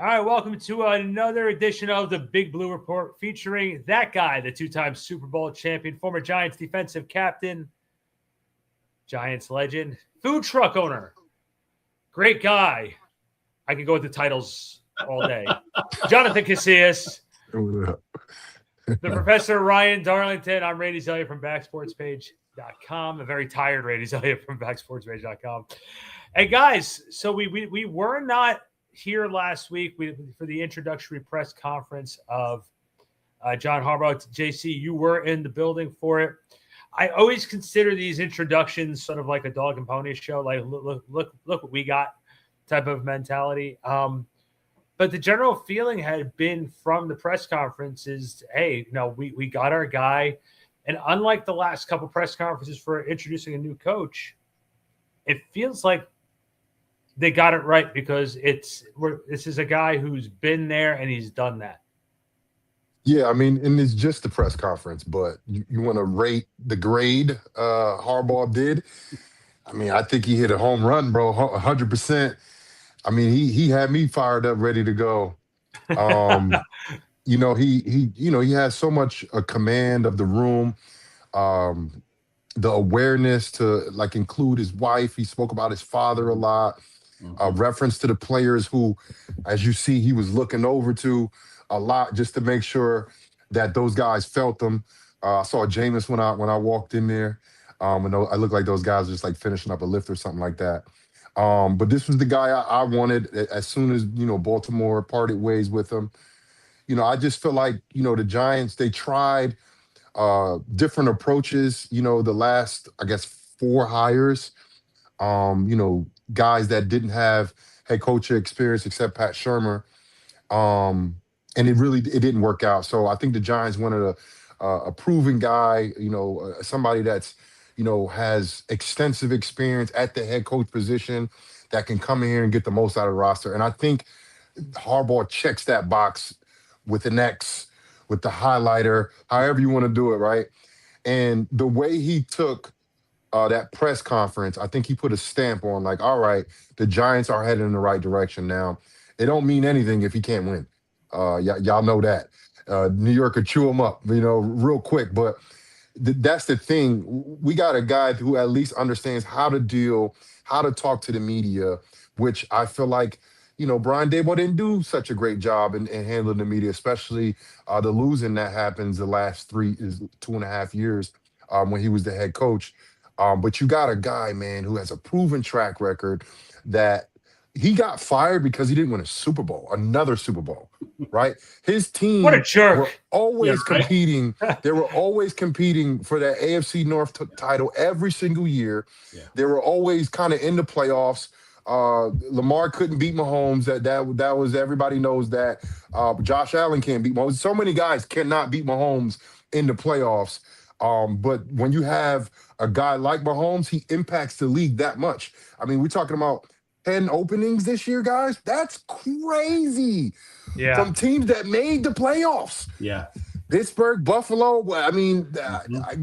All right, welcome to another edition of the Big Blue Report featuring that guy, the two-time Super Bowl champion, former Giants defensive captain, Giants legend, food truck owner, great guy. I can go with the titles all day. Jonathan Casillas, the Professor Ryan Darlington. I'm Rady Zelia from backsportspage.com, a very tired Rady Zelia from backsportspage.com. Hey, guys, so we were not here last week for the introductory press conference of John Harbaugh. JC, you were in the building for it. I always consider these introductions sort of like a dog and pony show, like look what we got type of mentality. But the general feeling had been from the press conference is, hey, we got our guy. And unlike the last couple press conferences for introducing a new coach, it feels like they got it right because this is a guy who's been there and he's done that. Yeah, I mean, and it's just the press conference, but you want to rate the grade Harbaugh did. I mean, I think he hit a home run, bro, 100%. I mean, he had me fired up, ready to go. He has so much command of the room, the awareness to include his wife. He spoke about his father a lot. Reference to the players who, as you see, he was looking over to a lot just to make sure that those guys felt them. I saw Jameis when I walked in there. And I looked like those guys just finishing up a lift or something like that. But this was the guy I wanted as soon as, Baltimore parted ways with him. I just feel like, the Giants, they tried different approaches, the last, I guess, 4 hires. Guys that didn't have head coach experience except Pat Shurmur. And it didn't work out. So I think the Giants wanted a proven guy, somebody that's, has extensive experience at the head coach position that can come in here and get the most out of the roster. And I think Harbaugh checks that box with an X, with the highlighter, however you want to do it, right? And the way he took that press conference, I think he put a stamp on all right, the Giants are headed in the right direction now. It don't mean anything if he can't win. Y'all know that. New York could chew him up, real quick. But that's the thing. We got a guy who at least understands how to talk to the media, which I feel like, Brian Daboll didn't do such a great job in handling the media, especially the losing that happens the last 2.5 years when he was the head coach. But you got a guy, man, who has a proven track record that he got fired because he didn't win another Super Bowl, right? His team What a jerk. were always competing. They were always competing for that AFC North title every single year. Yeah. They were always kind of in the playoffs. Lamar couldn't beat Mahomes. That was, everybody knows that. Josh Allen can't beat Mahomes. So many guys cannot beat Mahomes in the playoffs. But when you have a guy like Mahomes, he impacts the league that much. I mean, we're talking about 10 openings this year, guys. That's crazy. Yeah. From teams that made the playoffs. Yeah. Pittsburgh, Buffalo. I mean,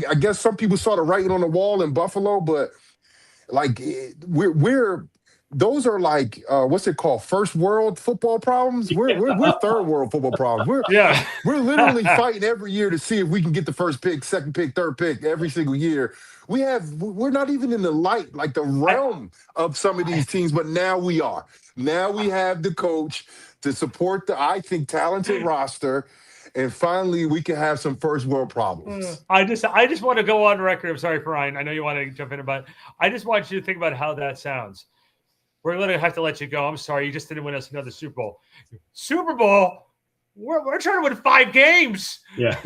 I guess some people saw the writing on the wall in Buffalo, but those are what's it called? First world football problems. We're third world football problems. We're literally fighting every year to see if we can get the first pick, second pick, third pick every single year. We're not even in the the realm of some of these teams, but now we are. Now we have the coach to support the, I think, talented roster. And finally, we can have some first world problems. I just want to go on record. I'm sorry for Ryan. I know you want to jump in, but I just want you to think about how that sounds. We're going to have to let you go. I'm sorry. You just didn't win us another Super Bowl. Super Bowl? We're trying to win 5 games. Yeah.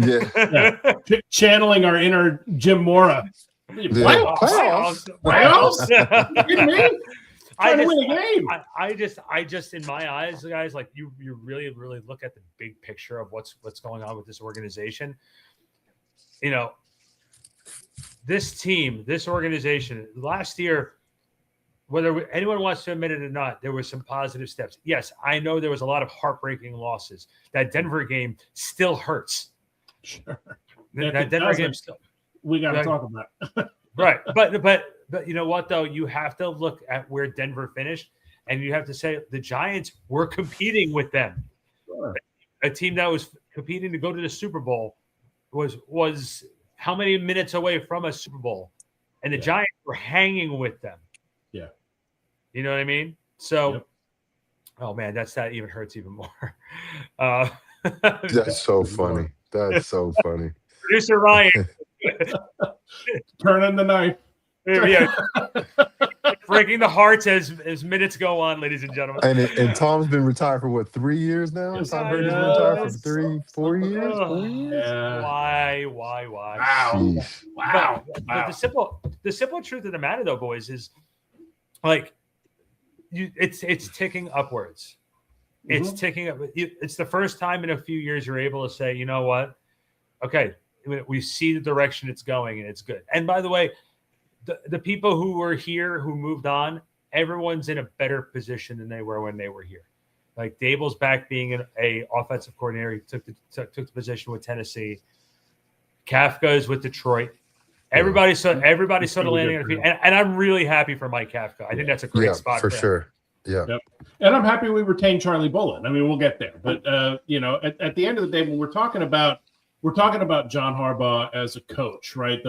Channeling our inner Jim Mora. Playoffs? I just, in my eyes, guys, you really, really look at the big picture of what's going on with this organization. This team, this organization, last year, whether anyone wants to admit it or not, there were some positive steps. Yes, I know there was a lot of heartbreaking losses. That Denver game still hurts. Sure. That Denver game still. We got to talk about it. Right. But you know what, though? You have to look at where Denver finished. And you have to say the Giants were competing with them. Sure. A team that was competing to go to the Super Bowl was how many minutes away from a Super Bowl, and the Giants were hanging with them. Yeah, you know what I mean. So, oh man, that even hurts even more. That's so funny. That's so funny. Producer Ryan, turning the knife. Yeah. Breaking the hearts as minutes go on, ladies and gentlemen. And Tom's been retired for what, 3 years now? Yes, I've heard he's been retired for 4 years. 4 years. Why? Wow. Wow. But the simple truth of the matter, though, boys, is like it's ticking upwards. It's ticking up. It's the first time in a few years you're able to say, you know what? Okay, we see the direction it's going, and it's good. And by the way, the people who were here who moved on, everyone's in a better position than they were when they were here. Like Dable's back being a offensive coordinator. He took the position with Tennessee. Kafka is with Detroit. Everybody sort of landing on their feet. And I'm really happy for Mike Kafka. I think that's a great spot for sure. Yeah. Yep. And I'm happy we retained Charlie Bullen. I mean, we'll get there. But at the end of the day, when we're talking about John Harbaugh as a coach, right?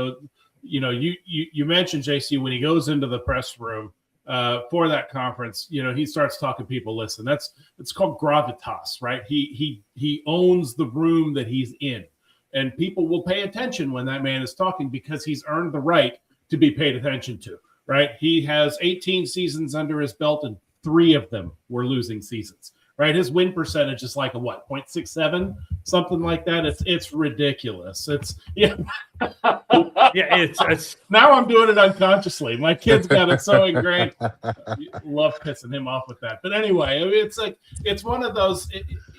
You mentioned JC when he goes into the press room for that conference, he starts talking to people. Listen, it's called gravitas, right? He owns the room that he's in, and people will pay attention when that man is talking because he's earned the right to be paid attention to, right? He has 18 seasons under his belt, and 3 of them were losing seasons. Right, his win percentage is like a 0.67, something like that. It's ridiculous. It's it's now I'm doing it unconsciously. My kid's got it so ingrained. Love pissing him off with that. But anyway, it's one of those.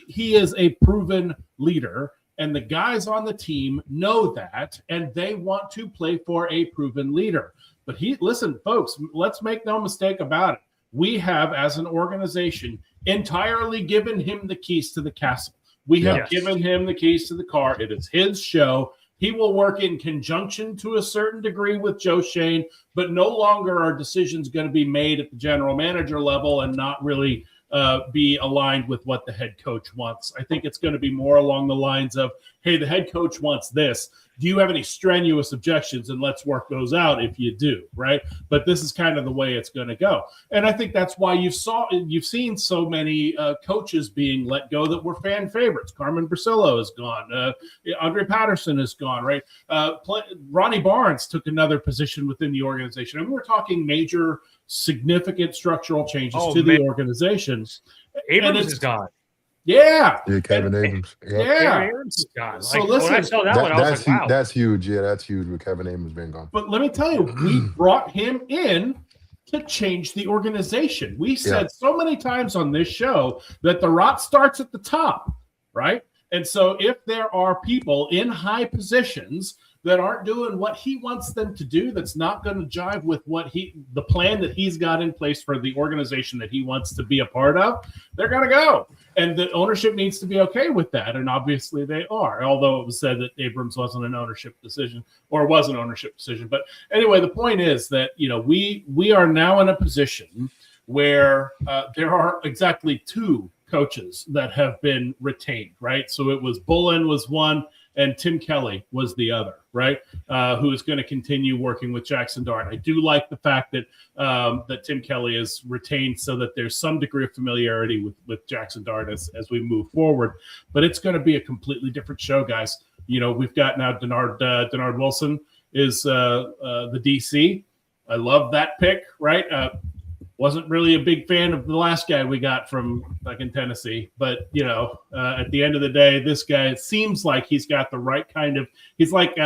He is a proven leader, and the guys on the team know that, and they want to play for a proven leader. But listen, folks, let's make no mistake about it. We have, as an organization, entirely given him the keys to the castle. We have given him the keys to the car. It is his show. He will work in conjunction to a certain degree with Joe Shane, but no longer are decisions going to be made at the general manager level and not really be aligned with what the head coach wants. I think it's going to be more along the lines of, hey, the head coach wants this. Do you have any strenuous objections? And let's work those out if you do, right? But this is kind of the way it's going to go. And I think that's why you've seen so many coaches being let go that were fan favorites. Carmen Brasillo is gone. Andre Patterson is gone, right? Ronnie Barnes took another position within the organization. And we're talking major, significant structural changes the organization. Abrams is gone. Yeah, Kevin Abrams. Yeah. Abrams is gone. So listen, when I saw that one, I was like, wow. That's huge. Yeah, that's huge with Kevin Abrams being gone. But let me tell you, we brought him in to change the organization. We said so many times on this show that the rot starts at the top, right? And so if there are people in high positions that aren't doing what he wants them to do, that's not going to jive with the plan that he's got in place for the organization that he wants to be a part of, they're going to go. And the ownership needs to be okay with that. And obviously they are, although it was said that Abrams wasn't an ownership decision or was an ownership decision. But anyway, the point is that, we are now in a position where there are exactly 2 coaches that have been retained, right? So it was Bullen was one, and Tim Kelly was the other, right? Who is going to continue working with Jackson Dart. I do like the fact that that Tim Kelly is retained so that there's some degree of familiarity with Jackson Dart as we move forward. But it's going to be a completely different show, guys. We've got now Denard Wilson is the DC. I love that pick, right? Wasn't really a big fan of the last guy we got from fucking Tennessee, but at the end of the day, this guy, it seems like he's got the right kind of. He's like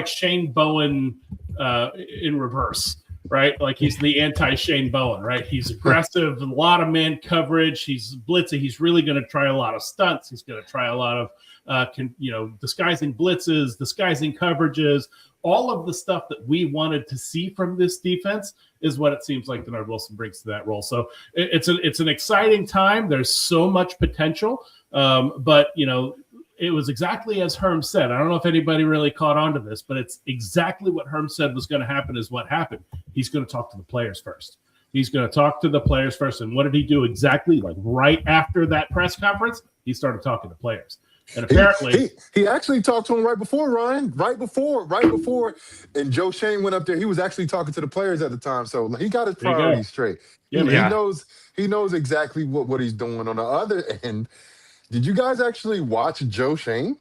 Shane Bowen in reverse, right? Like he's the anti-Shane Bowen, right? He's aggressive, a lot of man coverage. He's blitzing. He's really going to try a lot of stunts. He's going to try a lot of disguising blitzes, disguising coverages. All of the stuff that we wanted to see from this defense is what it seems like Denard Wilson brings to that role. So it's an exciting time. There's so much potential, but it was exactly as Herm said. I don't know if anybody really caught on to this, but it's exactly what Herm said was going to happen is what happened. He's going to talk to the players first. He's going to talk to the players first. And what did he do exactly? Like right after that press conference, he started talking to players. And apparently he actually talked to him right before, Ryan. Right before. And Joe Shane went up there. He was actually talking to the players at the time. So he got his priorities straight. Yeah, he knows exactly what he's doing. On the other end, did you guys actually watch Joe Shane?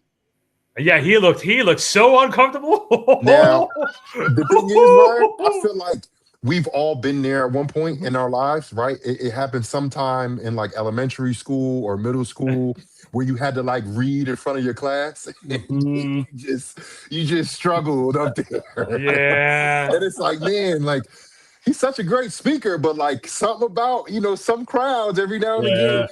Yeah, he looked so uncomfortable. Now, the thing is, Ryan, I feel like we've all been there at one point in our lives, right? It happened sometime in like elementary school or middle school where you had to like read in front of your class. you just struggled up there. Yeah. And it's like, man, like he's such a great speaker, but like something about, some crowds every now and again,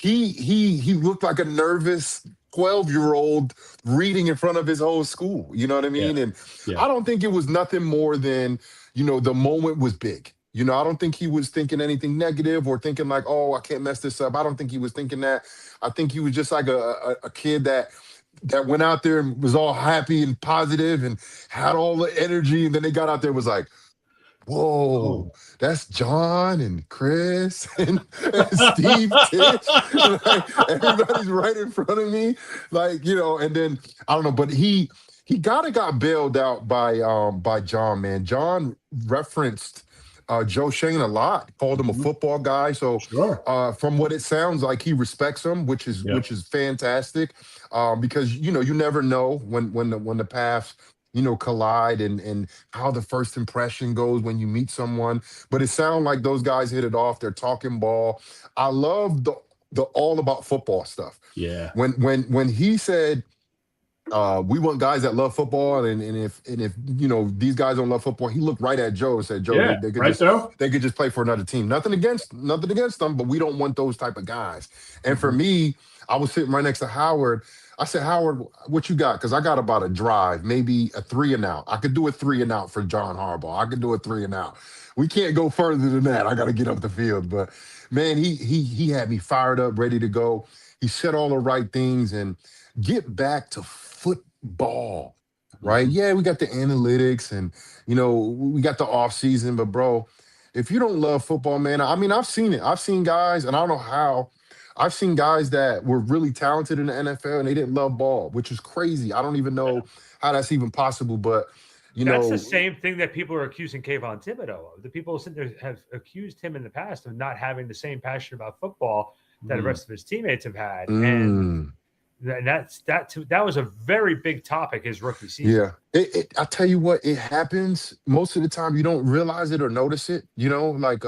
he looked like a nervous 12-year-old reading in front of his whole school. You know what I mean? And I don't think it was nothing more than, the moment was big. I don't think he was thinking anything negative or thinking like, oh, I can't mess this up. I don't think he was thinking that. I think he was just like a kid that went out there and was all happy and positive and had all the energy. And then they got out there and was like, whoa, that's John and Chris and Steve Tish. Like, everybody's right in front of me. Like, and then I don't know, but he got bailed out by John, man. John referenced Joe Shane a lot, called him a football guy. So from what it sounds like, he respects him, which is fantastic. Because you never know when the paths collide and how the first impression goes when you meet someone. But it sounds like those guys hit it off. They're talking ball. I love the all about football stuff. Yeah. When he said we want guys that love football, and if these guys don't love football, he looked right at Joe and said, Joe, they could just play for another team. Nothing against them, but we don't want those type of guys. And for me, I was sitting right next to Howard. I said, Howard, what you got? Because I got about a drive, maybe a 3 and out. I could do a 3 and out for John Harbaugh. I could do a 3 and out. We can't go further than that. I got to get up the field. But man, he had me fired up, ready to go. He said all the right things and get back to football, right? Yeah, we got the analytics and we got the offseason, but bro, if you don't love football, man, I mean, I've seen it. I've seen guys, and I don't know how. I've seen guys that were really talented in the NFL and they didn't love ball, which is crazy. I don't even know how that's even possible, but that's the same thing that people are accusing Kayvon Thibodeau of. The people sitting there have accused him in the past of not having the same passion about football that the rest of his teammates have had. And that was a very big topic his rookie season. Yeah. I tell you what, it happens most of the time. You don't realize it or notice it, like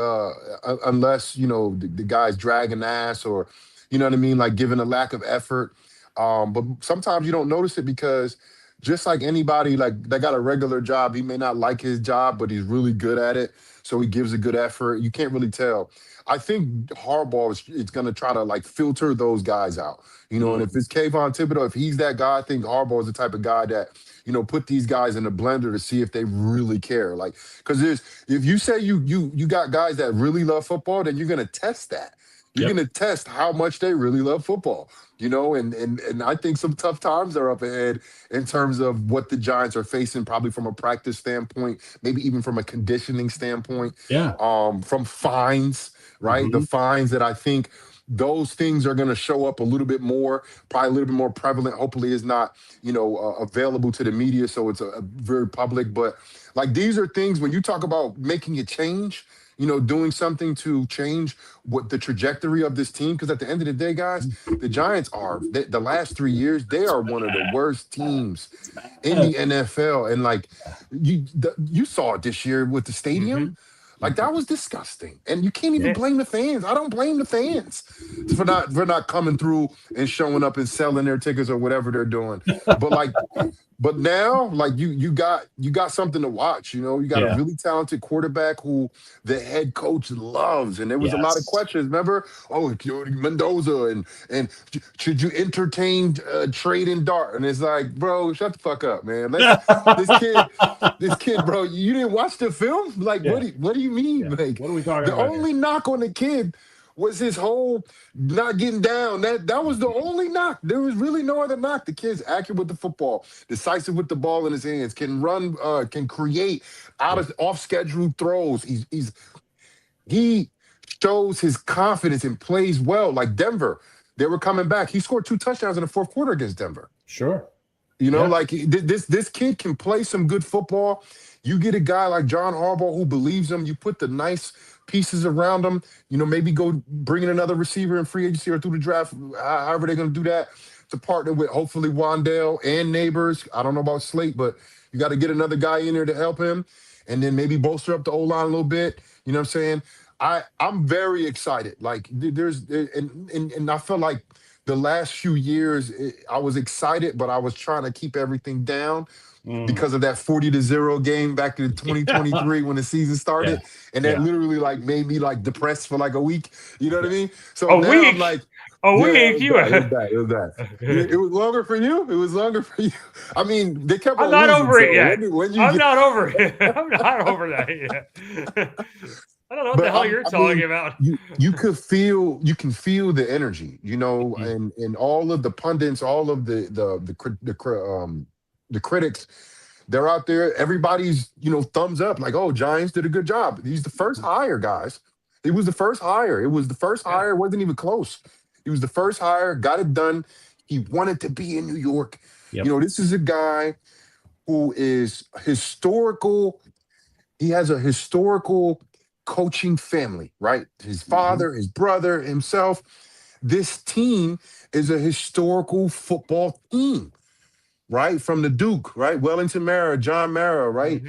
unless, the guy's dragging ass or, you know what I mean? Like giving a lack of effort. But sometimes you don't notice it because just like anybody, like that got a regular job, he may not like his job, but he's really good at it. So he gives a good effort. You can't really tell. I think Harbaugh is going to try to like filter those guys out, and if it's Kayvon Thibodeau, if he's that guy, I think Harbaugh is the type of guy that, put these guys in a blender to see if they really care. Like, because if you say you got guys that really love football, then you're going to test that. You're going to test how much they really love football, and I think some tough times are up ahead in terms of what the Giants are facing, probably from a practice standpoint, maybe even from a conditioning standpoint, from fines, right? The fines that I think those things are going to show up a little bit more, probably a little bit more prevalent. Hopefully it's not, available to the media. So it's a very public, but like, these are things when you talk about making a change, doing something to change what the trajectory of this team. Because at the end of the day, guys, the Giants are, the last 3 years, they are one of the worst teams in the NFL. And like, you saw it this year with the stadium. Like, that was disgusting. And you can't even blame the fans. I don't blame the fans for not coming through and showing up and selling their tickets or whatever they're doing. But now, like, you got something to watch. You got a really talented quarterback who the head coach loves. And there was a lot of questions. Remember? Oh, Mendoza and should you entertain trading Dart? And it's like, bro, shut the fuck up, man. This kid, bro, you didn't watch the film? Like, what do you mean? Yeah. Like, what are we talking about? The only knock on the kid was his whole not getting down. That was the only knock. There was really no other knock. The kid's accurate with the football, decisive with the ball in his hands, can run, can create off schedule throws. he shows his confidence and plays well. Like Denver, they were coming back. He scored 2 touchdowns in the fourth quarter against Denver. Sure. You know, Yeah. like this kid can play some good football. You get a guy like John Harbaugh who believes him. You put the nice pieces around him. You know, maybe go bring in another receiver in free agency or through the draft. However they're going to do that, to partner with hopefully Wandale and Neighbors. I don't know about Slate, but you got to get another guy in there to help him, and then maybe bolster up the O-line a little bit. You know what I'm saying? I'm very excited. Like and I feel like the last few years I was excited, but I was trying to keep everything down because of that 40-0 game back in 2023 when the season started. Yeah. And that literally like made me like depressed for like a week. You know what I mean? So A now week? I'm like, A week? It was bad. It was longer for you? It was longer for you. I mean, they kept on I'm not losing, over it so yet. I'm not over it. I'm not over that yet. I don't know what the hell you're talking about. You can feel the energy, you know, and all of the pundits, all of the critics, they're out there. Everybody's, you know, thumbs up, like, oh, Giants did a good job. He's the first hire, guys. He was the first hire. It was the first hire. It wasn't even close. He was the first hire, got it done. He wanted to be in New York. Yep. You know, this is a guy who is historical. He has a historical coaching family, right? His father, his brother, himself. This team is a historical football team, right? From the Duke, right? Wellington Mara, John Mara, right?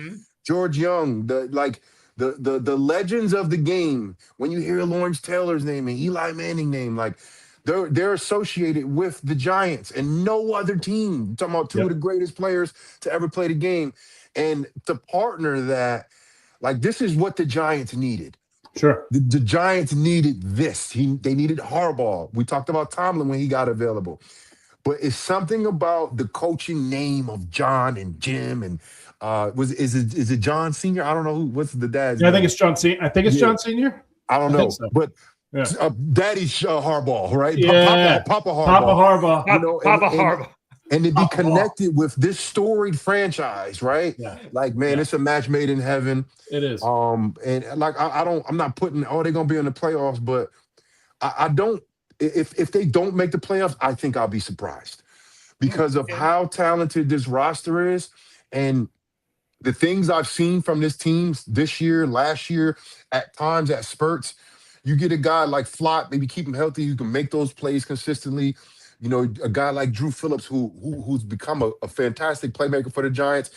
George Young, the legends of the game. When you hear Lawrence Taylor's name and Eli Manning name, like they're associated with the Giants and no other team. I'm talking about two of the greatest players to ever play the game. And to partner that, like, this is what the Giants needed. Sure. The Giants needed this. They needed Harbaugh. We talked about Tomlin when he got available. But it's something about the coaching name of John and Jim and is it John Sr.? I don't know what's the dad's name. I think it's John Sr. I think it's John Sr. I don't know. So. But Daddy's Harbaugh, right? Yeah. Papa Harbaugh. Papa Harbaugh. You know, Papa Harbaugh. And to be connected with this storied franchise, right? Yeah. Like, man, it's a match made in heaven. It is. And like I'm not putting, they're gonna be in the playoffs, but I don't, if they don't make the playoffs, I think I'll be surprised because of how talented this roster is and the things I've seen from this team this year, last year, at times, at spurts. You get a guy like Flott, maybe keep him healthy, you can make those plays consistently. You know, a guy like Drew Phillips, who's become a fantastic playmaker for the Giants,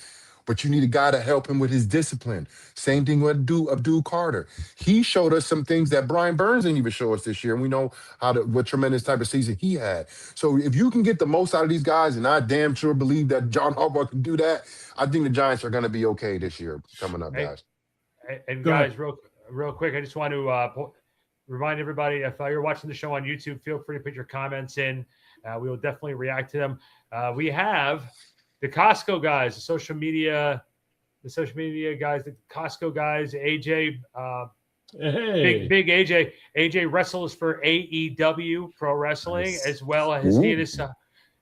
but you need a guy to help him with his discipline. Same thing with Abdul Carter. He showed us some things that Brian Burns didn't even show us this year, and we know what tremendous type of season he had. So if you can get the most out of these guys, and I damn sure believe that John Harbaugh can do that, I think the Giants are going to be okay this year coming up, guys. And guys, real quick, I just want to remind everybody, if you're watching the show on YouTube, feel free to put your comments in. We will definitely react to them. We have the Costco guys, the social media guys, the Costco guys, AJ, big AJ. AJ wrestles for AEW Pro Wrestling, as well as he and his son.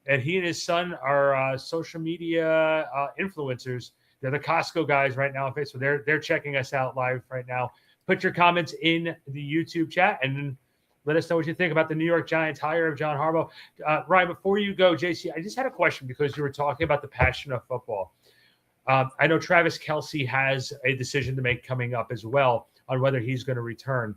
And he and his son are social media influencers. They're the Costco guys right now on Facebook. They're checking us out live right now. Put your comments in the YouTube chat and let us know what you think about the New York Giants hire of John Harbaugh. Ryan, before you go, JC, I just had a question because you were talking about the passion of football. I know Travis Kelce has a decision to make coming up as well on whether he's going to return.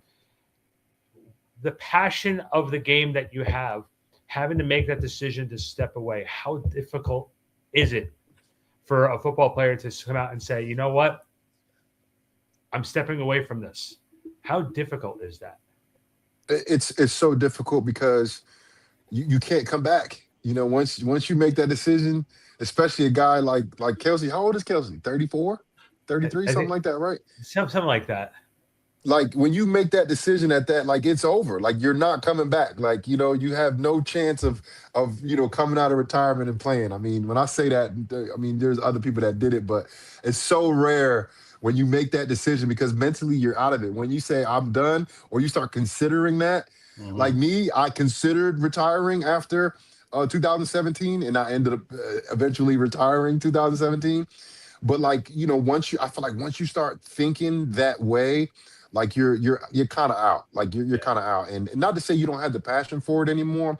The passion of the game that you have, having to make that decision to step away, how difficult is it for a football player to come out and say, you know what, I'm stepping away from this? How difficult is that? It's so difficult because you can't come back. You know, once you make that decision, especially a guy like Kelce. How old is Kelce? 34, 33, something like that, right? Something like that. Like when you make that decision at that, like it's over. Like you're not coming back. Like, you know, you have no chance of you know, coming out of retirement and playing. I mean, when I say that, I mean there's other people that did it, but it's so rare when you make that decision because mentally you're out of it. When you say I'm done or you start considering that, like me, I considered retiring after 2017 and I ended up eventually retiring 2017. But like, you know, I feel like once you start thinking that way, like you're kind of out. Like you're kind of out. And not to say you don't have the passion for it anymore.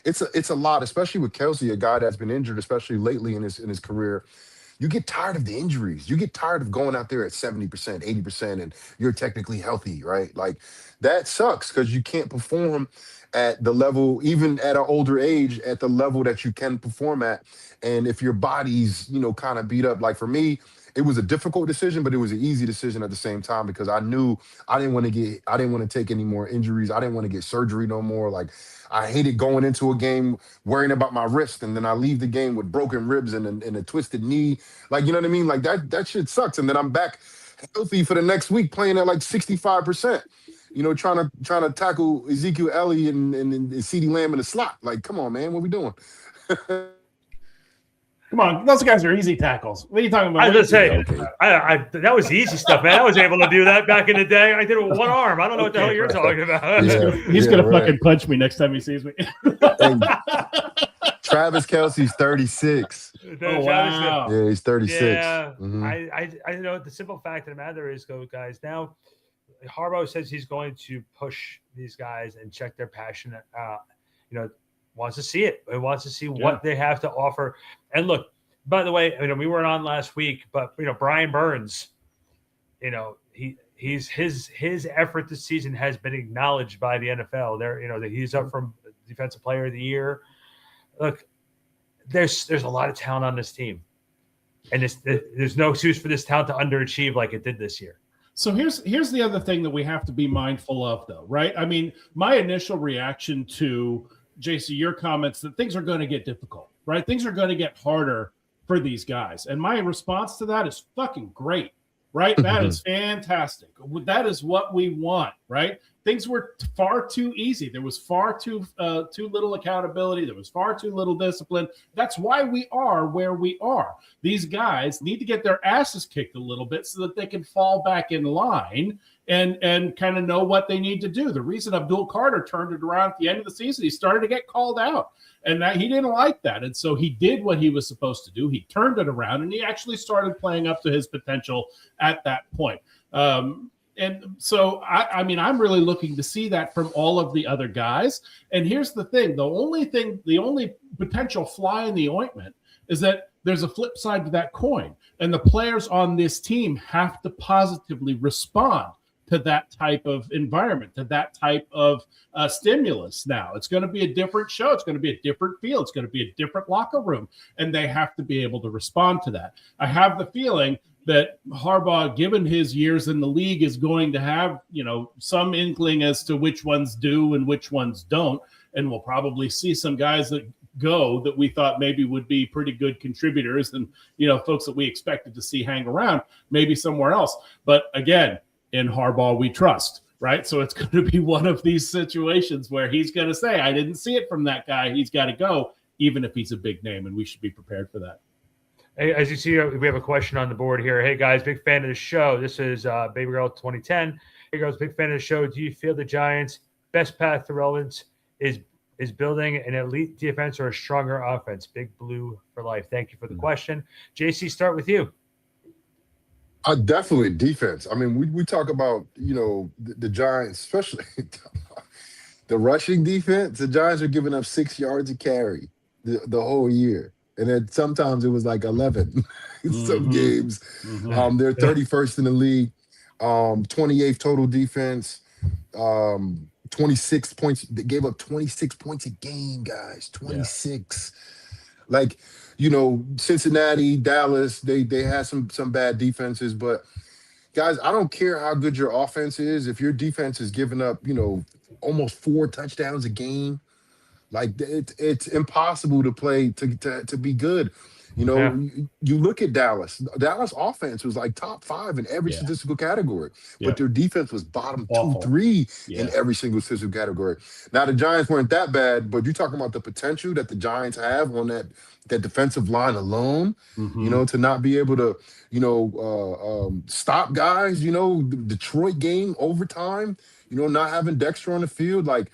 It's a lot, especially with Kelsey, a guy that's been injured, especially lately in his career. You get tired of the injuries. You get tired of going out there at 70%, 80%, and you're technically healthy, right? Like that sucks because you can't perform at the level, even at an older age, at the level that you can perform at. And if your body's, kind of beat up, like for me, it was a difficult decision, but it was an easy decision at the same time because I knew I didn't want to take any more injuries. I didn't want to get surgery no more. Like I hated going into a game worrying about my wrist, and then I leave the game with broken ribs and a twisted knee. Like, you know what I mean? Like that shit sucks. And then I'm back healthy for the next week playing at like 65%, trying to tackle Ezekiel Elliott and CeeDee Lamb in the slot. Like, come on, man, what we doing? Come on, those guys are easy tackles. What are you talking about? I was going to say, that was easy stuff, man. I was able to do that back in the day. I did it with one arm. I don't know what the hell you're talking about. He's going to fucking punch me next time he sees me. Hey, Travis Kelce's 36. Oh, wow. Yeah, he's 36. Yeah, mm-hmm. I know the simple fact of the matter is, guys, now Harbaugh says he's going to push these guys and check their passion wants to see it. He wants to see what they have to offer. And look, by the way, we weren't on last week, but Brian Burns, his effort this season has been acknowledged by the NFL. That he's up from Defensive Player of the Year. Look, there's a lot of talent on this team, and there's no excuse for this talent to underachieve like it did this year. So here's the other thing that we have to be mindful of, though, right? I mean, my initial reaction to JC, your comments that things are going to get difficult, right? Things are going to get harder for these guys. And my response to that is fucking great, right? That is fantastic. That is what we want, right? Things were far too easy. There was far too little accountability. There was far too little discipline. That's why we are where we are. These guys need to get their asses kicked a little bit so that they can fall back in line and kind of know what they need to do. The reason Abdul Carter turned it around at the end of the season, he started to get called out, and that he didn't like that. And so he did what he was supposed to do. He turned it around, and he actually started playing up to his potential at that point. And so, I'm really looking to see that from all of the other guys. And here's the thing. The only potential fly in the ointment is that there's a flip side to that coin. And the players on this team have to positively respond to that type of environment, to that type of stimulus now. It's going to be a different show. It's going to be a different feel. It's going to be a different locker room. And they have to be able to respond to that. I have the feeling that Harbaugh, given his years in the league, is going to have, some inkling as to which ones do and which ones don't. And we'll probably see some guys that go that we thought maybe would be pretty good contributors and, folks that we expected to see hang around, maybe somewhere else. But again, in Harbaugh, we trust, right? So it's going to be one of these situations where he's going to say, I didn't see it from that guy. He's got to go, even if he's a big name, and we should be prepared for that. Hey, as you see, we have a question on the board here. Hey, guys, big fan of the show. This is Baby Girl 2010. Hey, girls, big fan of the show. Do you feel the Giants' best path to relevance is building an elite defense or a stronger offense? Big Blue for life. Thank you for the question. JC, start with you. Definitely defense. I mean, we talk about, the Giants, especially the rushing defense. The Giants are giving up 6 yards a carry the whole year. And then sometimes it was like 11 in some games. They're 31st in the league, 28th total defense, 26 points. They gave up 26 points a game, guys. 26. Yeah. Cincinnati, Dallas, they had some bad defenses. But, guys, I don't care how good your offense is. If your defense is giving up, almost 4 touchdowns a game, like it's impossible to play to be good. You look at Dallas. Dallas offense was like top 5 in every statistical category, but their defense was bottom 2, 3 in every single statistical category. Now the Giants weren't that bad, but you're talking about the potential that the Giants have on that defensive line alone. To not be able to stop guys. The Detroit game overtime. Not having Dexter on the field, like.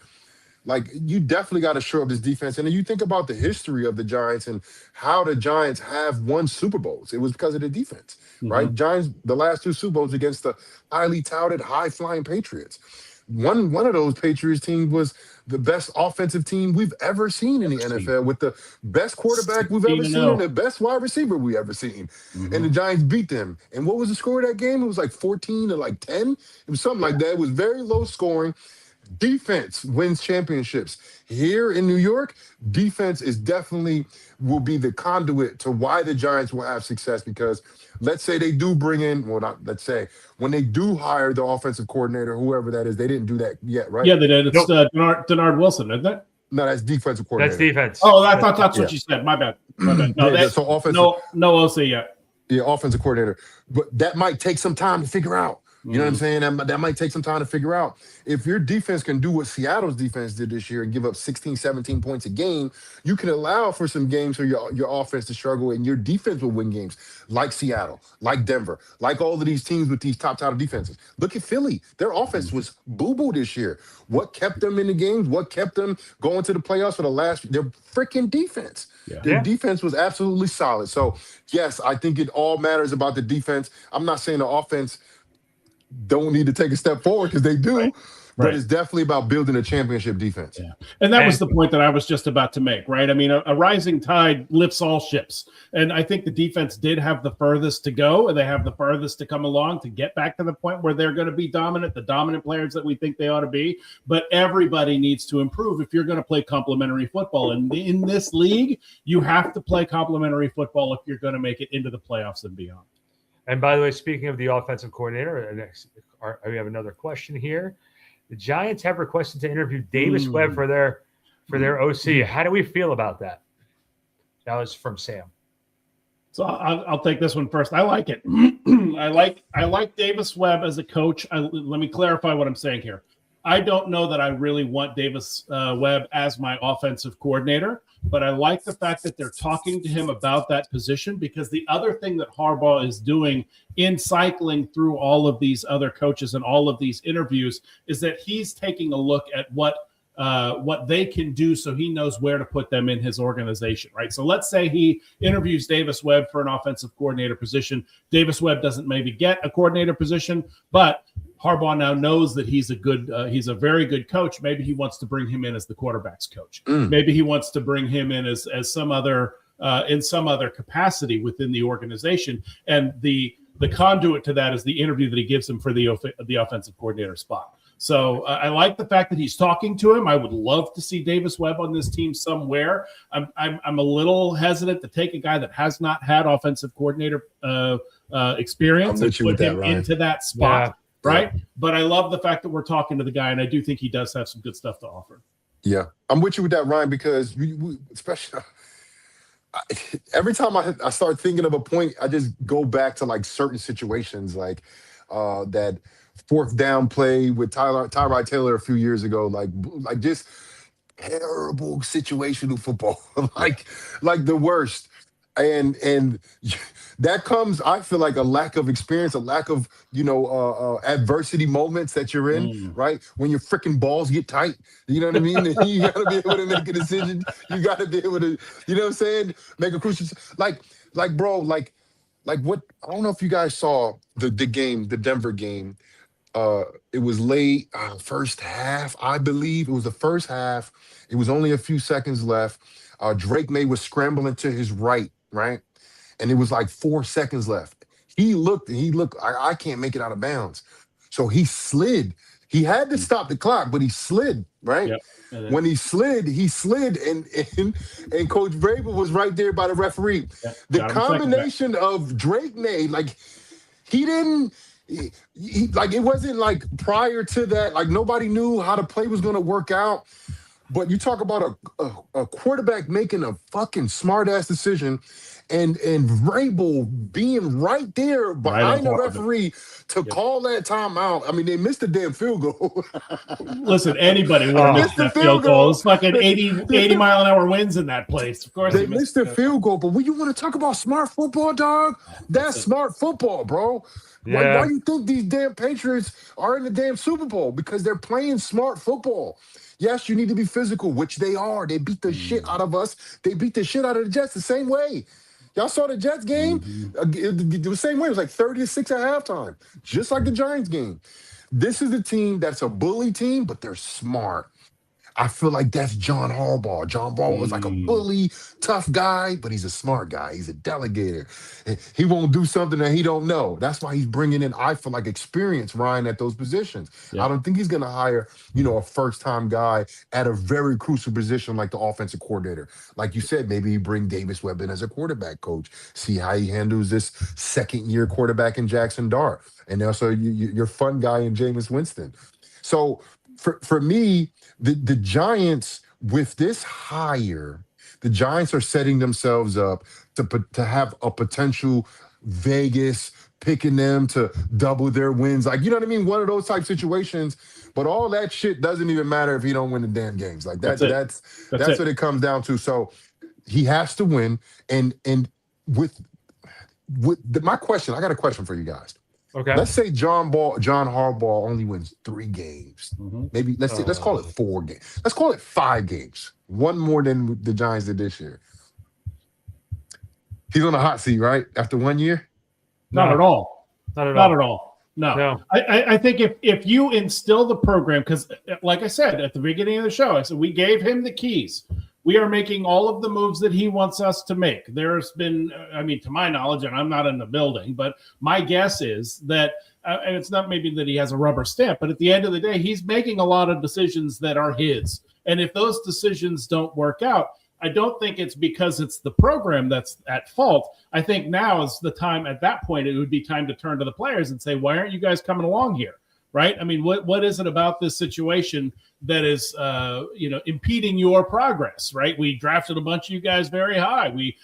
like you definitely got to shore up this defense. And then you think about the history of the Giants and how the Giants have won Super Bowls. It was because of the defense, right? Giants, the last 2 Super Bowls against the highly touted, high-flying Patriots. One of those Patriots teams was the best offensive team we've ever seen in the NFL, with the best quarterback we've ever seen and the best wide receiver we ever seen. And the Giants beat them. And what was the score of that game? It was like 14 to like 10. It was something like that. It was very low scoring. Defense wins championships. Here in New York, defense is definitely will be the conduit to why the Giants will have success, because let's say they do bring in, well, not let's say, when they do hire the offensive coordinator, whoever that is, they didn't do that yet, right? Yeah, they did. It's Denard Wilson, isn't it? No, that's defensive coordinator. That's defense. Oh, I thought that's what you said. My bad. No, so offensive, no OC yet. Yeah, offensive coordinator. But that might take some time to figure out. You know what I'm saying? That might take some time to figure out. If your defense can do what Seattle's defense did this year and give up 16, 17 points a game, you can allow for some games for your offense to struggle, and your defense will win games, like Seattle, like Denver, like all of these teams with these top-title defenses. Look at Philly. Their offense was boo-boo this year. What kept them in the games? What kept them going to the playoffs for their freaking defense? Yeah. Their defense was absolutely solid. So, yes, I think it all matters about the defense. I'm not saying the offense don't need to take a step forward, because they do, but it's definitely about building a championship defense. Yeah. And that was the point that I was just about to make, right? I mean, a rising tide lifts all ships. And I think the defense did have the furthest to go, and they have the furthest to come along to get back to the point where they're going to be dominant, the dominant players that we think they ought to be. But everybody needs to improve if you're going to play complementary football. And in this league, you have to play complementary football if you're going to make it into the playoffs and beyond. And by the way, speaking of the offensive coordinator, we have another question here. The Giants have requested to interview Davis Webb for their OC. How do we feel about that? That was from Sam. So I'll take this one first. I like it. I like Davis Webb as a coach. Let me clarify what I'm saying here. I don't know that I really want Davis Webb as my offensive coordinator, but I like the fact that they're talking to him about that position, because the other thing that Harbaugh is doing in cycling through all of these other coaches and all of these interviews is that he's taking a look at what they can do, so he knows where to put them in his organization, right? So let's say he interviews Davis Webb for an offensive coordinator position. Davis Webb doesn't maybe get a coordinator position, but Harbaugh now knows that he's a very good coach. Maybe he wants to bring him in as the quarterback's coach. Maybe he wants to bring him in as some other in some other capacity within the organization. And the conduit to that is the interview that he gives him for the offensive coordinator spot. So I like the fact that he's talking to him. I would love to see Davis Webb on this team somewhere. I'm a little hesitant to take a guy that has not had offensive coordinator experience and put him into that spot. Yeah. Right. Yeah. But I love the fact that we're talking to the guy, and I do think he does have some good stuff to offer. Yeah, I'm with you with that, Ryan, because we especially every time I start thinking of a point, I just go back to like certain situations, like that fourth down play with Tyrod Taylor a few years ago, like just terrible situational football, like the worst. And that comes, I feel like, a lack of experience, a lack of, adversity moments that you're in, right? When your freaking balls get tight, you know what I mean? And you got to be able to make a decision. You got to be able to, you know what I'm saying? Make a crucial, bro, what, I don't know if you guys saw the game, the Denver game. It was late, first half, I believe. It was the first half. It was only a few seconds left. Drake May was scrambling to his right? And it was like 4 seconds left. He looked, I can't make it out of bounds. So he slid. He had to stop the clock, but he slid, right? Yep. When he slid, and Coach Vrabel was right there by the referee. Yep. The combination of Drake May, it wasn't like prior to that, like nobody knew how the play was going to work out. But you talk about a quarterback making a fucking smart-ass decision, and Vrabel being right there behind the referee to call that timeout. I mean, they missed the damn field goal. Listen, anybody would have missed that field goal. It's fucking 80 mile an hour winds in that place. Of course, they missed the field goal. But when you want to talk about smart football, dog, that's smart football, bro. Yeah. Why do you think these damn Patriots are in the damn Super Bowl? Because they're playing smart football. Yes, you need to be physical, which they are. They beat the shit out of us. They beat the shit out of the Jets the same way. Y'all saw the Jets game? The same way. It was like 30-6 at halftime, just like the Giants game. This is a team that's a bully team, but they're smart. I feel like that's John Harbaugh. John Harbaugh was like a bully, tough guy, but he's a smart guy. He's a delegator. He won't do something that he don't know. That's why he's bringing in, I feel like, experience, Ryan, at those positions. I don't think he's going to hire, a first-time guy at a very crucial position like the offensive coordinator. Like you said, maybe he bring Davis Webb in as a quarterback coach, see how he handles this second-year quarterback in Jackson Dart, and also your fun guy in Jameis Winston. So for me, the Giants, with this hire, the Giants are setting themselves up to have a potential Vegas picking them to double their wins. Like, you know what I mean? One of those type situations. But all that shit doesn't even matter if he don't win the damn games. Like that's what it comes down to. So he has to win. And with my question, I got a question for you guys. Okay. Let's say John Harbaugh only wins 3 games. Maybe let's call it 4 games. Let's call it 5 games. One more than the Giants did this year. He's on the hot seat, right? After 1 year? Not at all. Not at all. No. I think if you instill the program, because like I said at the beginning of the show, I said we gave him the keys. We are making all of the moves that he wants us to make. There's been, to my knowledge, and I'm not in the building, but my guess is that, and it's not maybe that he has a rubber stamp, but at the end of the day, he's making a lot of decisions that are his. And if those decisions don't work out, I don't think it's because it's the program that's at fault. I think now is the time. At that point, it would be time to turn to the players and say, why aren't you guys coming along here? Right? I mean, what is it about this situation that is, impeding your progress? Right? We drafted a bunch of you guys very high. We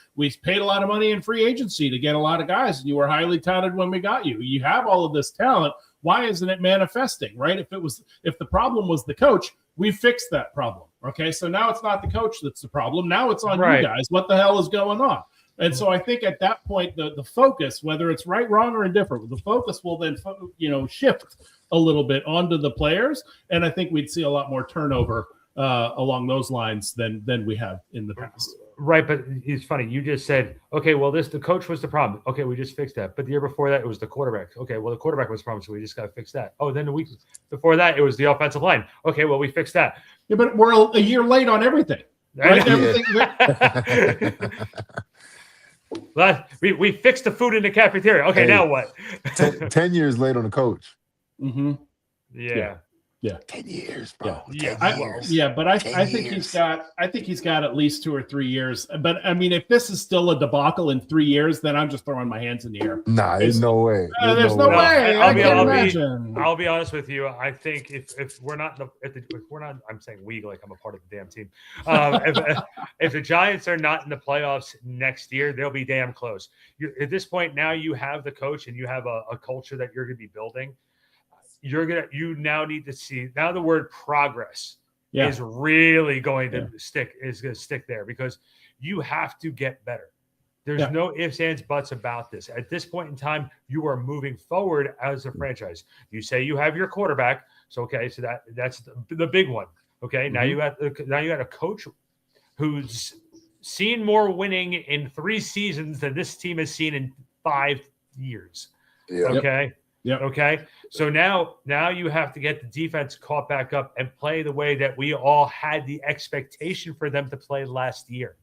paid a lot of money in free agency to get a lot of guys, and you were highly touted when we got you. You have all of this talent. Why isn't it manifesting? Right? If the problem was the coach, we fixed that problem. Okay, so now it's not the coach that's the problem. Now it's on you guys. What the hell is going on? And so I think at that point, the focus, whether it's right, wrong, or indifferent, the focus will then, shift a little bit onto the players. And I think we'd see a lot more turnover along those lines than we have in the past. Right, but it's funny. You just said, okay, well, the coach was the problem. Okay, we just fixed that. But the year before that, it was the quarterback. Okay, well, the quarterback was the problem, so we just got to fix that. Oh, then the week before that, it was the offensive line. Okay, well, we fixed that. Yeah, but we're a year late on everything. Right? We fixed the food in the cafeteria. Okay, now what? 10 years late on the coach. Mm-hmm. Yeah. 10 years, bro. But I think he's got at least 2 or 3 years. But I mean, if this is still a debacle in 3 years, then I'm just throwing my hands in the air. Nah, there's no way. There's no way. I'll be honest with you. I think if we're not I'm saying we, like I'm a part of the damn team. If the Giants are not in the playoffs next year, they'll be damn close. At this point now, you have the coach and you have a culture that you're going to be building. You now need to see now the word progress is really going to stick there because you have to get better. There's no ifs, ands, buts about this. At this point in time, you are moving forward as a franchise. You say you have your quarterback, so that's the big one. Okay, now you got a coach who's seen more winning in 3 seasons than this team has seen in 5 years. Yeah. Okay. Yep. Okay. So now you have to get the defense caught back up and play the way that we all had the expectation for them to play last year.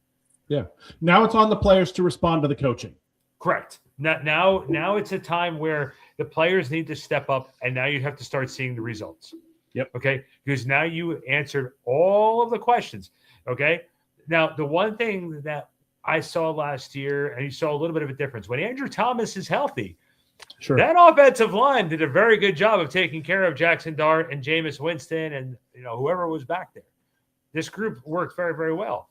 Yeah. Now it's on the players to respond to the coaching. Correct. Now it's a time where the players need to step up, and now you have to start seeing the results. Yep. Okay. Because now you answered all of the questions. Okay. Now, the one thing that I saw last year, and you saw a little bit of a difference, when Andrew Thomas is healthy, sure, that offensive line did a very good job of taking care of Jackson Dart and Jameis Winston and whoever was back there. This group worked very, very well.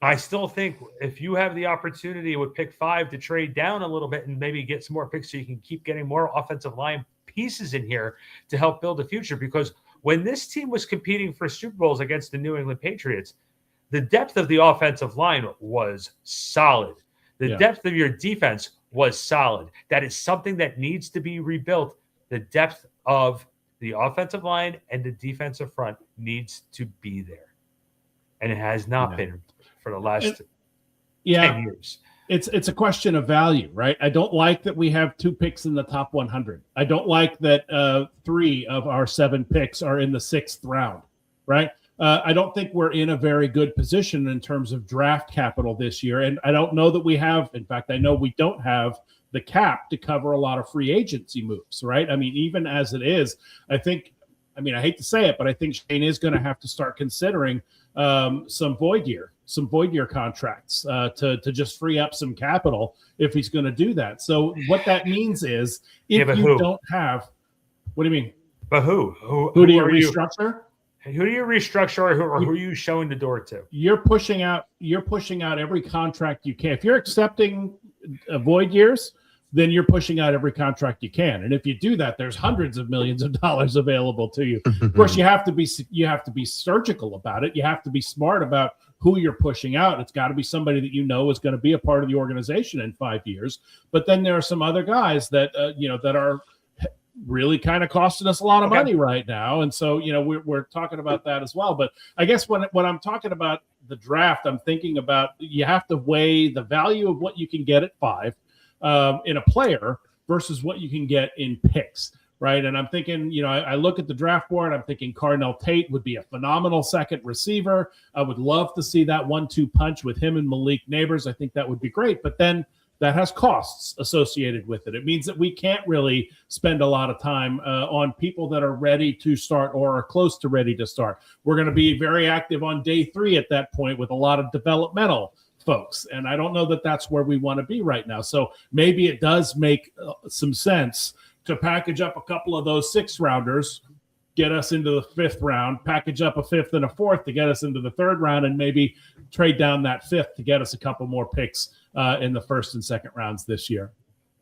I still think if you have the opportunity with pick 5 to trade down a little bit and maybe get some more picks so you can keep getting more offensive line pieces in here to help build the future. Because when this team was competing for Super Bowls against the New England Patriots, the depth of the offensive line was solid. The depth of your defense was solid. That is something that needs to be rebuilt. The depth of the offensive line and the defensive front needs to be there. And it has not been for the last 10 years. It's a question of value, right? I don't like that we have 2 picks in the top 100. I don't like that 3 of our 7 picks are in the 6th round, right? I don't think we're in a very good position in terms of draft capital this year. And I don't know that we have, in fact, I know we don't have the cap to cover a lot of free agency moves, right? I mean, even as it is, I hate to say it, but I think Shane is going to have to start considering some void year contracts to just free up some capital if he's going to do that. So what that means is if you don't have, what do you mean? But who do you restructure? Who do you restructure or who are you showing the door to? You're pushing out every contract you can. If you're accepting void years, then you're pushing out every contract you can. And if you do that, there's hundreds of millions of dollars available to you. Of course, you have to be surgical about it. You have to be smart about who you're pushing out. It's got to be somebody that you know is going to be a part of the organization in 5 years. But then there are some other guys that that are really kind of costing us a lot of money right now. And so, we're talking about that as well. But I guess when I'm talking about the draft, I'm thinking about you have to weigh the value of what you can get at 5 in a player versus what you can get in picks, right? And I'm thinking, I look at the draft board, I'm thinking Carnell Tate would be a phenomenal second receiver. I would love to see that 1-2 punch with him and Malik Neighbors. I think that would be great. But then that has costs associated with it. It means that we can't really spend a lot of time on people that are ready to start or are close to ready to start. We're going to be very active on day 3 at that point with a lot of developmental folks. And I don't know that that's where we want to be right now. So maybe it does make some sense to package up a couple of those 6th rounders, get us into the 5th round, package up a 5th and a 4th to get us into the 3rd round, and maybe trade down that 5th to get us a couple more picks in the 1st and 2nd rounds this year.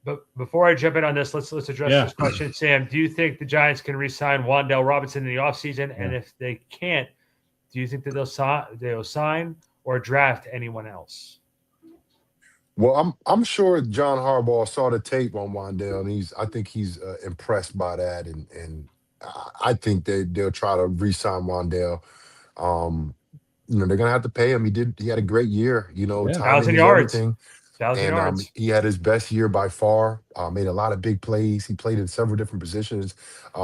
But before I jump in on this, let's address this question. Sam, do you think the Giants can re-sign Wan'Dale Robinson in the offseason? And if they can't, do you think that they'll sign or draft anyone else? Well, I'm sure John Harbaugh saw the tape on Wan'Dale, and I think he's impressed by that, and I think they'll try to re-sign Wan'Dale. They're gonna have to pay him. He had a great year. 1,000 yards. 1,000 yards. He had his best year by far. Made a lot of big plays. He played in several different positions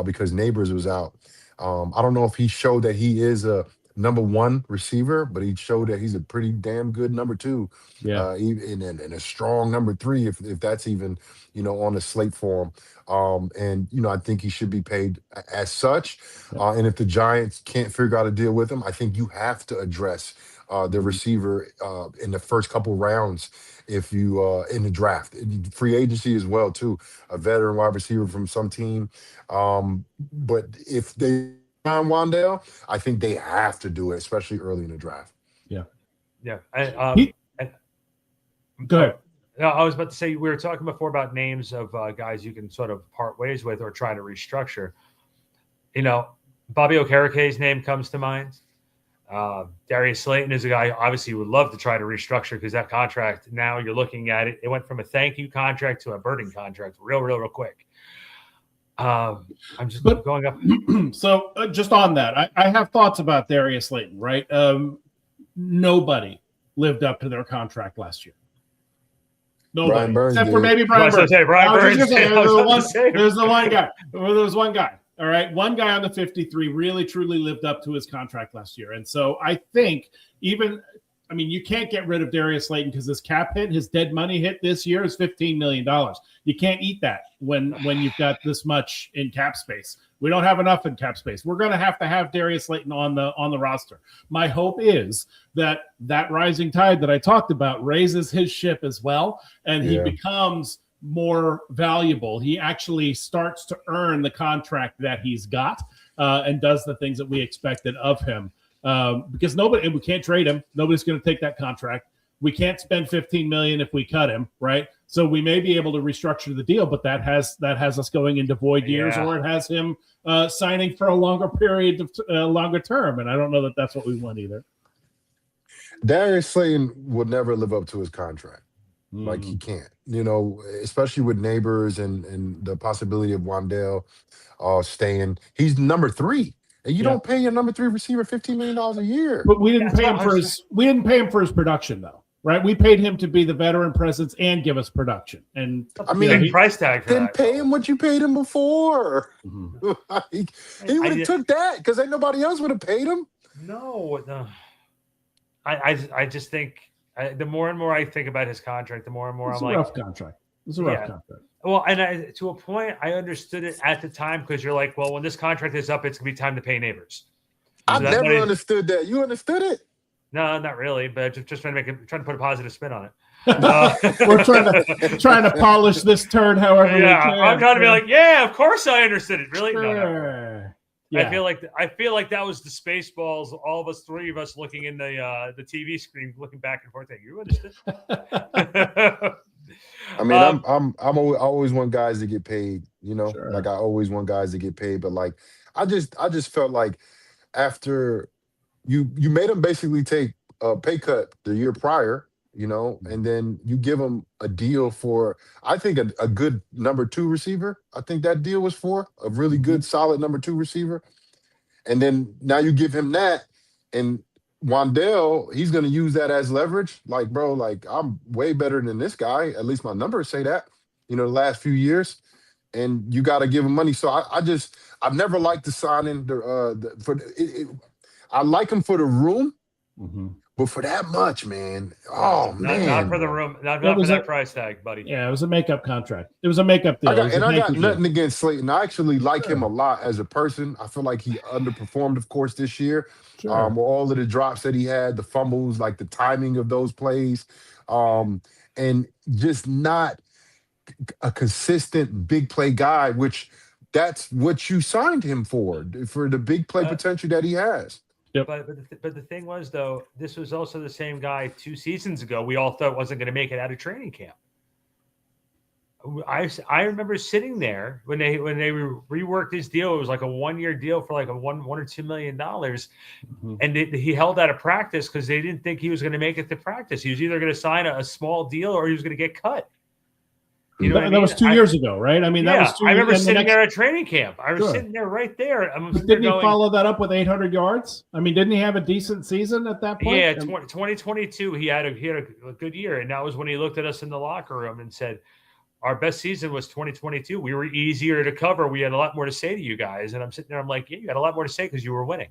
because Neighbors was out. I don't know if he showed that he is a number 1 receiver, but he showed that he's a pretty damn good number 2. And a strong number 3 if that's even on the slate for him. I think he should be paid as such. And if the Giants can't figure out a deal with him, I think you have to address the receiver in the first couple rounds if you in the draft. Free agency as well too, a veteran wide receiver from some team. But if they sign Wan'Dale, I think they have to do it, especially early in the draft. Yeah. Go ahead. No, I was about to say, we were talking before about names of guys you can sort of part ways with or try to restructure. Bobby Okereke's name comes to mind. Darius Slayton is a guy obviously would love to try to restructure because that contract, now you're looking at it, it went from a thank you contract to a burden contract real quick. I'm just going up. So just on that, I have thoughts about Darius Slayton, right? Nobody lived up to their contract last year. Nobody, except for maybe Brian Burns. There's the one guy. There was one guy. All right. One guy on the 53 really, truly lived up to his contract last year. And so I think you can't get rid of Darius Slayton because his cap hit, his dead money hit this year is $15 million. You can't eat that when you've got this much in cap space. We don't have enough in cap space. We're going to have Darius Slayton on the roster. My hope is that rising tide that I talked about raises his ship as well, and he becomes more valuable. He actually starts to earn the contract that he's got and does the things that we expected of him. because we can't trade him. Nobody's going to take that contract. We can't spend $15 million if we cut him, right? So we may be able to restructure the deal, but that has us going into void years, or it has him signing for a longer period of longer term, and I don't know that that's what we want either. Darius Slayton will never live up to his contract. Like, he can't, especially with Neighbors and the possibility of Wandale staying. He's number 3. And you don't pay your number 3 receiver $15 million a year. But we didn't pay him for his production, though, right? We paid him to be the veteran presence and give us production. And I mean, price tag for that. Pay him what you paid him before. He would have took that because ain't nobody else would have paid him. No. I just think the more and more I think about his contract, the more and more it's I'm a like, rough contract. It's a rough contract. Well, and to a point, I understood it at the time because you're like, well, when this contract is up, it's gonna be time to pay Neighbors. I never understood that. You understood it? No, not really. But just trying to put a positive spin on it. We're trying to polish this turd however we can. I'm trying to be like, yeah, of course I understood it. Really? Sure. No. Yeah. I feel like that was the Spaceballs. All of us, 3 of us, looking in the TV screen, looking back and forth. You understood? I mean, I always want guys to get paid. Sure. Like I always want guys to get paid. But like, I just felt like after you made them basically take a pay cut the year prior, and then you give them a deal for, I think, a good number 2 receiver. I think that deal was for a really good, solid number 2 receiver. And then now you give him that, and Wandale, he's going to use that as leverage. Like, bro, like, I'm way better than this guy. At least my numbers say that, the last few years. And you got to give him money. So I've never liked the signing. I like him for the room. But for that much, man, man. Not for the room. Not for that price tag, buddy. Yeah, it was a makeup contract. It was a makeup deal. I got nothing against Slayton. I actually like him a lot as a person. I feel like he underperformed, of course, this year. Sure. With all of the drops that he had, the fumbles, like the timing of those plays, and just not a consistent big play guy, which that's what you signed him for the big play potential that he has. Yep. But the thing was, though, this was also the same guy 2 seasons ago. We all thought wasn't going to make it out of training camp. I remember sitting there when they reworked his deal. It was like a 1-year deal for like $1 or $2 million, and he held out of practice because they didn't think he was going to make it to practice. He was either going to sign a small deal or he was going to get cut. That was 2 years ago, right? I mean, that was 2 years. I remember sitting there at training camp. I was sitting there right there. Didn't he follow that up with 800 yards? I mean, didn't he have a decent season at that point? Yeah, 2022, he had a good year, and that was when he looked at us in the locker room and said, our best season was 2022. We were easier to cover. We had a lot more to say to you guys. And I'm sitting there, I'm like, yeah, you got a lot more to say because you were winning.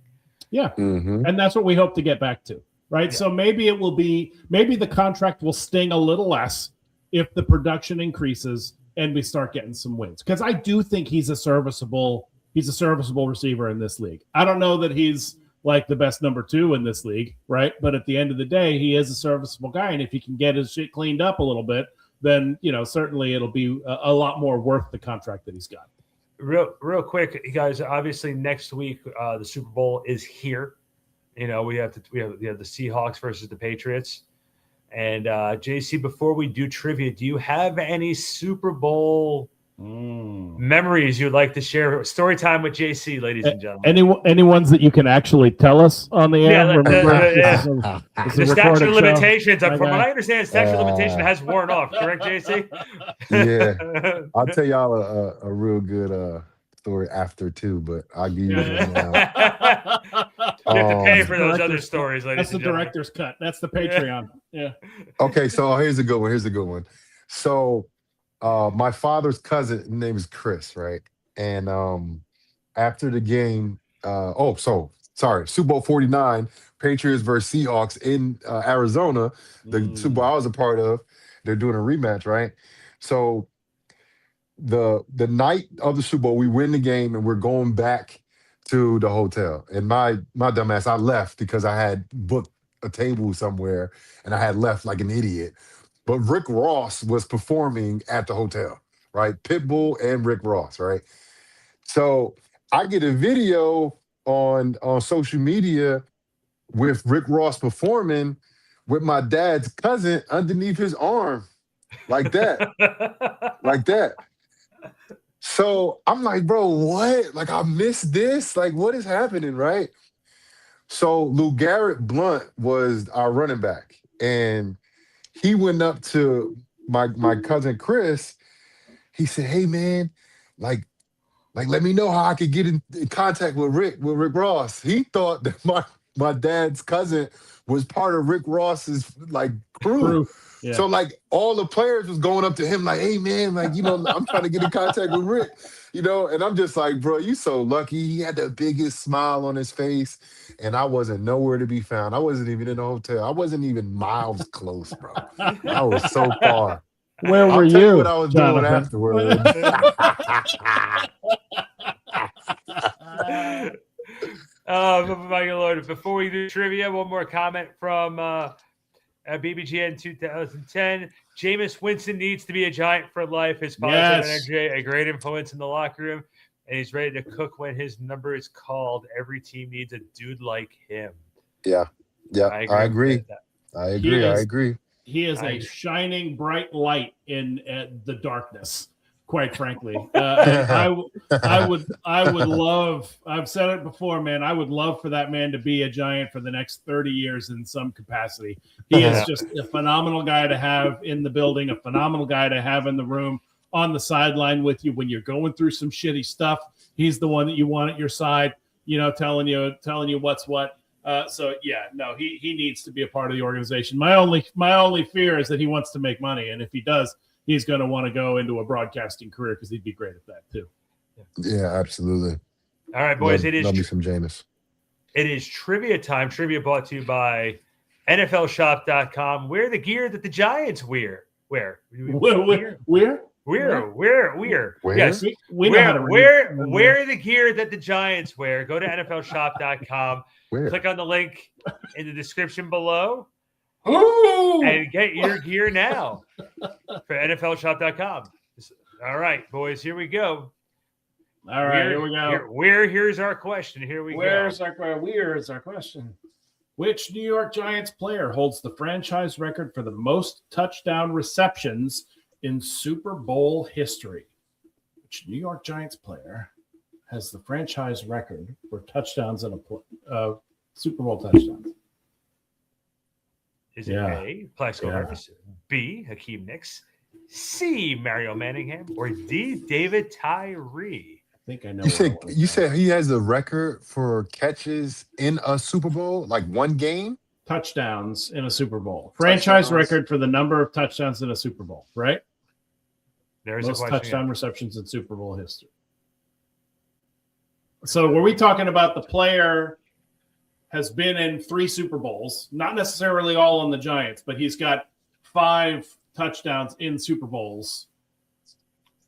Yeah, and that's what we hope to get back to, right? Yeah. So maybe the contract will sting a little less if the production increases and we start getting some wins. Because I do think he's a serviceable receiver in this league. I don't know that he's like the best number 2 in this league, right? But at the end of the day, he is a serviceable guy. And if he can get his shit cleaned up a little bit, then, certainly it'll be a lot more worth the contract that he's got. Real quick, you guys, obviously next week, the Super Bowl is here. We have the Seahawks versus the Patriots. And JC, before we do trivia, do you have any Super Bowl memories you'd like to share? Story time with JC, ladies and gentlemen. Any ones that you can actually tell us on the air? The statute of limitations. From what I understand, statute of limitation has worn off. Correct, JC? Yeah, I'll tell y'all a real good story after too, but I'll give you one now. You have to pay for those other stories, ladies and gentlemen. That's the director's cut. That's the Patreon. Yeah. Okay, so here's a good one. So my father's cousin, his name is Chris, right? And after the game, Super Bowl 49, Patriots versus Seahawks in Arizona, the Super Bowl I was a part of, they're doing a rematch, right? So the night of the Super Bowl, we win the game and we're going back to the hotel. And my dumbass, I left because I had booked a table somewhere and I had left like an idiot. But Rick Ross was performing at the hotel, right? Pitbull and Rick Ross, right? So I get a video on social media with Rick Ross performing with my dad's cousin underneath his arm, like that, like that. So I'm like, bro, what? Like, I missed this. Like, what is happening, right? So Lou Garrett Blunt was our running back, and he went up to my cousin Chris. He said, "Hey, man, like." Like, let me know how I could get in contact with Rick Ross. He thought that my dad's cousin was part of Rick Ross's like crew. Yeah. So like all the players was going up to him like, hey man, like, I'm trying to get in contact with Rick, and I'm just like, bro, you so lucky. He had the biggest smile on his face, and I wasn't nowhere to be found. I wasn't even in a hotel. I wasn't even miles close, bro. I was so far. Where were I'll tell you? What I was Jonathan? doing afterwards. My Lord, before we do trivia, one more comment from BBGN 2010. Jameis Winston needs to be a Giant for life. His positive energy, a great influence in the locker room, and he's ready to cook when his number is called. Every team needs a dude like him. Yeah. I agree. He is a shining bright light in the darkness. Quite frankly, I would love. I've said it before, man. I would love for that man to be a Giant for the next 30 years in some capacity. He is just a phenomenal guy to have in the building, a phenomenal guy to have in the room, on the sideline with you when you're going through some shitty stuff. He's the one that you want at your side, telling you what's what. He needs to be a part of the organization. My only fear is that he wants to make money, and if he does, he's going to want to go into a broadcasting career because he'd be great at that too. Yeah, absolutely. All right, boys. Love me some Jameis. It is trivia time. Trivia brought to you by NFLshop.com. Wear the gear that the Giants wear. Where? Yes. Wear the gear that the Giants wear. Go to NFLshop.com. Click on the link in the description below. And get your gear now for NFLshop.com. All right, boys, here we go. All right, here we go. Here's our question. Here we go. Where's our question? Which New York Giants player holds the franchise record for the most touchdown receptions in Super Bowl history? Which New York Giants player has the franchise record for touchdowns in a Super Bowl touchdowns? Is it A, Plaxico Burress, B, Hakeem Nicks, C, Mario Manningham, or D, David Tyree? I think I know. You said he has the record for catches in a Super Bowl, like one game? Touchdowns in a Super Bowl. Franchise record for the number of touchdowns in a Super Bowl, right? There's most touchdown receptions in Super Bowl history. So were we talking about the player has been in 3 Super Bowls, not necessarily all on the Giants, but he's got 5 touchdowns in Super Bowls?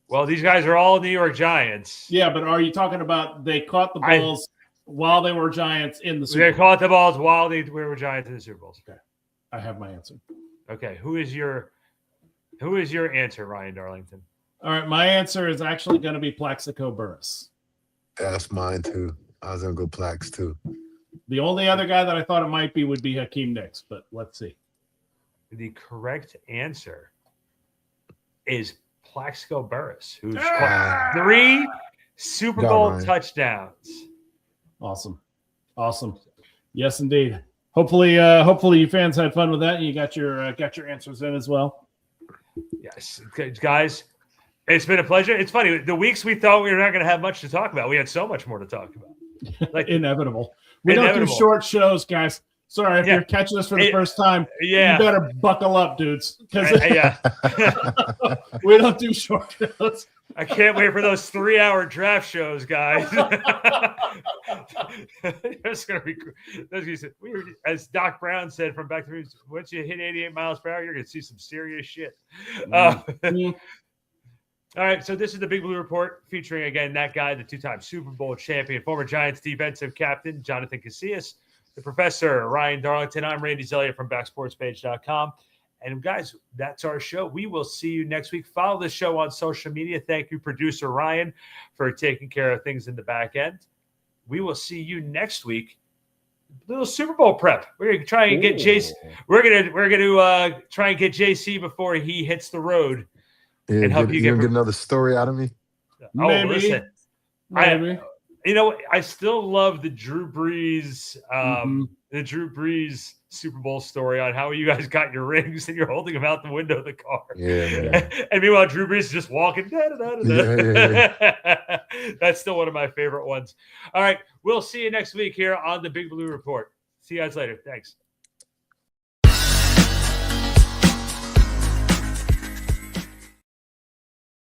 Well, these guys are all New York Giants. Yeah, but are you talking about they caught the balls while they were Giants in the Super Bowl? They caught the balls while they were Giants in the Super Bowls. Okay. I have my answer. Okay. Who is your answer, Ryan Darlington? All right, my answer is actually going to be Plaxico Burress. That's mine too. I was going to go Plax too. The only other guy that I thought it might be would be Hakeem Nicks, but let's see. The correct answer is Plaxico Burress, who's caught 3 Super Bowl touchdowns. Awesome. Yes, indeed. Hopefully you fans had fun with that and you got your answers in as well. Yes, guys, it's been a pleasure. It's funny, the weeks we thought we were not going to have much to talk about, we had so much more to talk about. Like inevitable. We don't do short shows, guys. Sorry, if you're catching us for the first time, you better buckle up, dudes. Because we don't do short shows. I can't wait for those 3-hour draft shows, guys. That's gonna be cool. As Doc Brown said from Back to the Movies, once you hit 88 miles per hour, you're gonna see some serious shit. All right, so this is the Big Blue Report featuring, again, that guy, the 2-time Super Bowl champion, former Giants defensive captain, Jonathan Casillas, the professor, Ryan Darlington. I'm Randy Zelia from backsportspage.com. And, guys, that's our show. We will see you next week. Follow the show on social media. Thank you, producer Ryan, for taking care of things in the back end. We will see you next week little Super Bowl prep. We're gonna try and get JC. We're gonna try and get JC before he hits the road. Yeah, and help you gonna get another story out of me? Maybe. Listen, Maybe. I still love the Drew Brees, Mm-hmm. the Drew Brees Super Bowl story on how you guys got your rings and you're holding them out the window of the car. Yeah, man. And meanwhile, Drew Brees is just walking. Yeah. That's still one of my favorite ones. All right, we'll see you next week here on the Big Blue Report. See you guys later. Thanks.